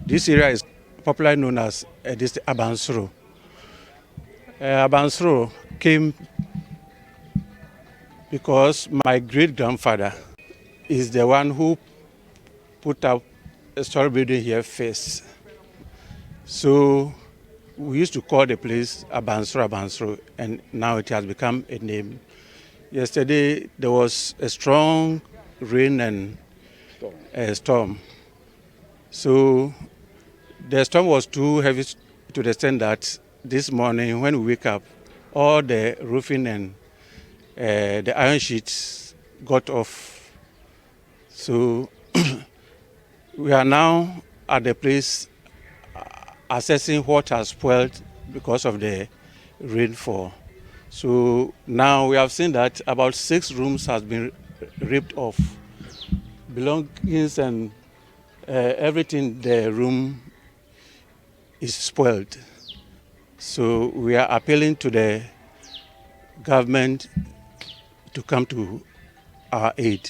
This area is popularly known as this Abansoro. Abansoro came because my great-grandfather is the one who put up a story building here first. So we used to call the place Abansoro, and now it has become a name. Yesterday there was a strong rain and a storm. So the storm was too heavy to the extent that this morning when we wake up, all the roofing and the iron sheets got off. So we are now at the place assessing what has spoiled because of the rainfall. So now we have seen that about 6 rooms has been ripped off. Belongings and everything in the room is spoiled. So we are appealing to the government to come to our aid.